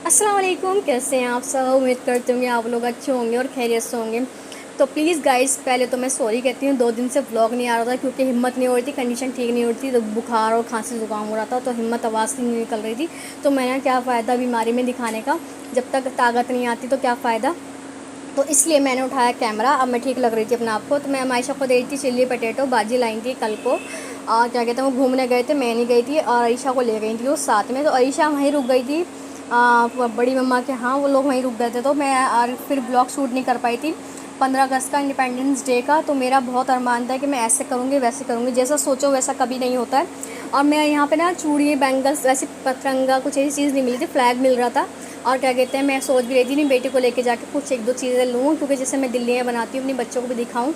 अस्सलाम वालेकुम, कैसे हैं आप सब। उम्मीद करते होंगे आप लोग अच्छे होंगे और खैरियत से होंगे। तो प्लीज़ गाइस, पहले तो मैं सॉरी कहती हूँ, 2 दिन से व्लॉग नहीं आ रहा था क्योंकि हिम्मत नहीं हो रही थी, कंडीशन ठीक नहीं हो रही थी, तो बुखार और खांसी ज़ुकाम हो रहा था, तो हिम्मत आवाज़ नहीं निकल रही थी। तो मैंने क्या फ़ायदा बीमारी में दिखाने का, जब तक ताकत नहीं आती तो क्या फ़ायदा। तो इसलिए मैंने उठाया कैमरा। अब मैं ठीक लग रही थी अपने आप को, तो मैं मायशा को दे रही थी चिल्ली पटेटो, बाजी लाई थी कल को। और क्या कहते हैं, वो घूमने गए थे, मैं नहीं गई थी, और अरीशा को ले गई थी वो साथ में। तो अरीशा वहीं रुक गई थी बड़ी मम्मा के, हाँ वो लोग वहीं रुक गए थे। तो मैं और फिर ब्लॉग शूट नहीं कर पाई थी 15 अगस्त का, इंडिपेंडेंस डे का। तो मेरा बहुत अरमान था कि मैं ऐसे करूँगी वैसे करूँगी, जैसा सोचो वैसा कभी नहीं होता है। और मैं यहाँ पे ना चूड़ी बैंगल्स वैसे पतरंगा कुछ ऐसी चीज़ नहीं मिली थी, फ्लैग मिल रहा था। और क्या कहते हैं, मैं सोच भी रही थी नहीं बेटी को लेके जाके कुछ 1-2 चीज़ें लूँ, क्योंकि जैसे मैं दिल्ली में बनाती हूँ अपने बच्चों को भी दिखाऊँ।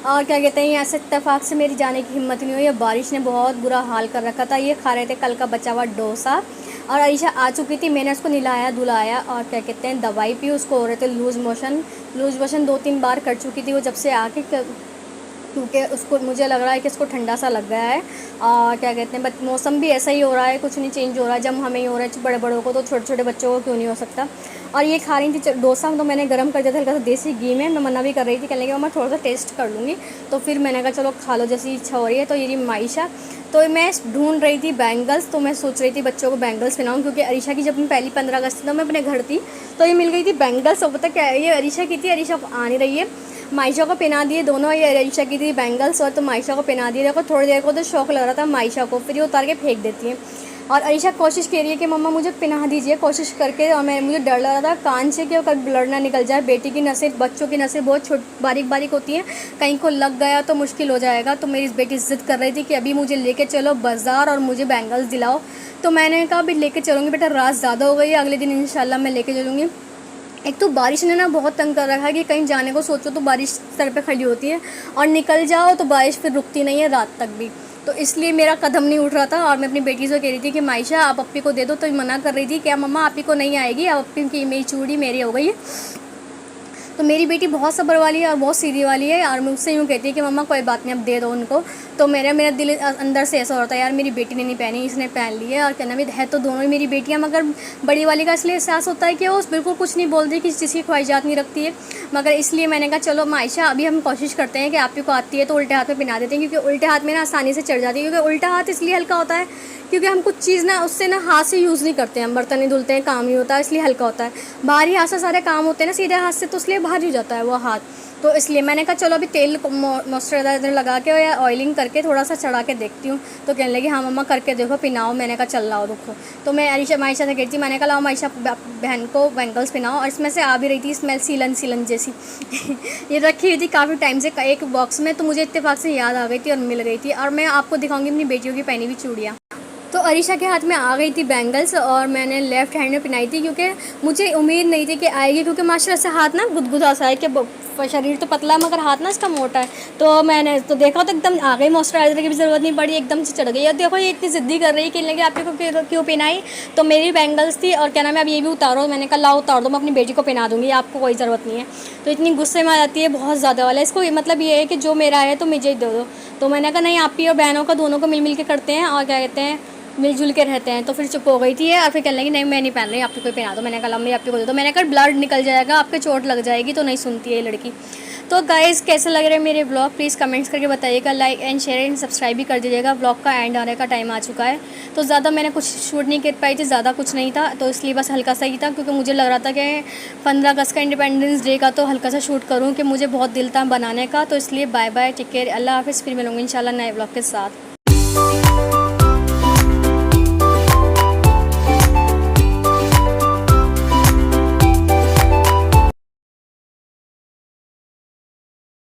और क्या कहते हैं, ऐसे इत्तेफाक से मेरी जाने की हिम्मत नहीं हुई। बारिश ने बहुत बुरा हाल कर रखा था। ये खा रहे थे कल का बचा हुआ डोसा, और अरीशा आ चुकी थी, मैंने उसको नहलाया धुलाया और क्या कहते हैं दवाई पी। उसको हो रहे थे लूज़ मोशन 2-3 बार कर चुकी थी वो जब से आके, क्योंकि उसको मुझे लग रहा है कि इसको ठंडा सा लग गया है। और क्या कहते हैं, बट मौसम भी ऐसा ही हो रहा है, कुछ नहीं चेंज हो रहा है। जब हमें ही हो रहा है बड़े बड़ों को, तो छोटे छोटे बच्चों को क्यों नहीं हो सकता। और ये खा रही थी डोसा, तो मैंने गर्म कर दिया था हल्का सा देसी घी में। मैं मना भी कर रही थी, कहने लगी मैं थोड़ा सा टेस्ट कर लूँगी। तो फिर मैंने कहा चलो खा लो, जैसी इच्छा हो रही है। तो ये मायशा, तो मैं ढूंढ रही थी बैंगल्स, तो मैं सोच रही थी बच्चों को बैंगल्स पहनाऊँ, क्योंकि अरीशा की जब मैं पहली 15 अगस्त थी तो मैं अपने घर थी, तो ये मिल गई थी बैंगल्स। और पता क्या है, ये अरीशा की थी, अरीशा आ नहीं रही है। मायशा को पहना दिए दोनों, ये अरीशा की थी बैंगल्स, और तो मायशा को पहना दिए। देखो थोड़ी देर को तो शौक लग रहा था मायशा को, फिर ये उतार के फेंक देती है। और अरीशा कोशिश कर रही है कि मम्मा मुझे पहना दीजिए, कोशिश करके। और मुझे डर लग रहा था कान से कि कभी ब्लड ना निकल जाए। बेटी की नसें, बच्चों की नसें बहुत बारीक बारीक होती हैं, कहीं को लग गया तो मुश्किल हो जाएगा। तो मेरी बेटी ज़िद कर रही थी कि अभी मुझे लेके चलो बाज़ार और मुझे बैंगल्स दिलाओ। तो मैंने कहा अभी लेके चलूँगी बेटा, रात ज़्यादा हो गई है, अगले दिन इंशाल्लाह मैं लेके चलूँगी। एक तो बारिश ने ना बहुत तंग कर रखा है कि कहीं जाने को सोचो तो बारिश सर पे खड़ी होती है, और निकल जाओ तो बारिश फिर रुकती नहीं है रात तक भी। तो इसलिए मेरा कदम नहीं उठ रहा था। और मैं अपनी बेटी से कह रही थी कि मायशा आप अप्पी को दे दो, तो मना कर रही थी क्या मम्मा अप्पी को नहीं आएगी, अब अप्पी की मेरी चूड़ी मेरी हो गई है। तो मेरी बेटी बहुत सब्र वाली है और बहुत सीधी वाली है, और मुझसे यूँ कहती है कि मम्मा कोई बात नहीं अब दे दो उनको। तो मेरा दिल अंदर से ऐसा होता है यार मेरी बेटी ने नहीं पहनी, इसने पहन ली है। और कहना भी है तो दोनों ही मेरी बेटियाँ, मगर बड़ी वाली का इसलिए एहसास होता है कि वो बिल्कुल कुछ नहीं बोलती, कि जिसकी ख्वाहिशात नहीं रखती है। मगर इसलिए मैंने कहा चलो मायशा अभी हम कोशिश करते हैं कि आप ही को आती है तो उल्टे हाथ में पहना देते हैं, क्योंकि उल्टे हाथ में ना आसानी से चढ़ जाती है। क्योंकि उल्टा हाथ इसलिए हल्का होता है क्योंकि हम कुछ चीज़ ना उससे ना हाथ से यूज़ नहीं करते हैं, हम बर्तन नहीं धुलते हैं, काम नहीं होता है, इसलिए हल्का होता है। बाहरी हाथ से सारे काम होते हैं ना सीधे हाथ से, तो इसलिए भारी हो जाता है वो हाथ। तो इसलिए मैंने कहा चलो अभी तेल मॉइस्चराइजर लगा के या ऑयलिंग करके थोड़ा सा चढ़ा के देखती हूँ। तो कहने लगी हाँ मम्मा करके देखो पिनाओ। मैंने कहा चल लाओ रुको। तो मैं अरीशा मायशा से कहती थी, मैंने कहा लाओ मायशा बहन को बैंगल्स पिनाओ। और इसमें से आ भी रही थी स्मेल सीलन सीलन जैसी ये रखी हुई थी काफ़ी टाइम से एक बॉक्स में, तो मुझे इत्तेफाक से याद आ गई थी और मिल गई थी। और मैं आपको दिखाऊंगी अपनी बेटियों की पहनी हुई चूड़ियाँ। तो अरीशा के हाथ में आ गई थी बैंगल्स, और मैंने लेफ़्ट हैंड में पहनाई थी, क्योंकि मुझे उम्मीद नहीं थी कि आएगी, क्योंकि माशाल्लाह से हाथ ना गुदगुदा सा है, कि शरीर तो पतला है मगर हाथ ना इसका मोटा है। तो मैंने तो देखा तो एकदम आ गई, मॉइस्चराइज़र की भी ज़रूरत नहीं पड़ी, एकदम से चढ़ गई। और देखो ये इतनी ज़िद्दी कर रही है कि लगे आपको क्यों पहनाई। तो मेरी बैंगल्स थी, और क्या नाम है अब ये भी उतारो। मैंने कहा लाओ उतार दो, मैं अपनी बेटी को पहना दूँगी, आपको कोई ज़रूरत नहीं है। तो इतनी गुस्से में आ जाती है बहुत ज़्यादा वाला। इसको मतलब ये है कि जो मेरा है तो मुझे ही दे दो। तो मैंने कहा नहीं, आप ही और बहनों का दोनों को मिल मिल के करते हैं, और क्या कहते हैं मिलजुल के रहते हैं। तो फिर चुप हो गई थी और फिर कहने लगी नहीं मैं नहीं पहन रही, आपको कोई पहना दो। मैंने कहा मम्मी आपको को दे दो। मैंने कहा ब्लड निकल जाएगा, आपके चोट लग जाएगी। तो नहीं सुनती है ये लड़की। तो गाइज़ कैसे लग रहे हैं मेरे ब्लॉग, प्लीज़ कमेंट्स करके बताइएगा। Like and share and subscribe भी कर दीजिएगा। ब्लॉग का एंड आने का टाइम आ चुका है, तो ज़्यादा मैंने कुछ शूट नहीं कर पाई थी, ज़्यादा कुछ नहीं था, तो इसलिए बस हल्का सा ही था, क्योंकि मुझे लग रहा था कि 15 अगस्त का इंडिपेंडेंस डे का तो हल्का सा शूट करूँ, कि मुझे बहुत दिल था बनाने का। तो इसलिए बाय बाय, टेक केयर, अल्लाह हाफ़िज़। फिर मिलूँगी इंशाल्लाह नए ब्लॉग के साथ।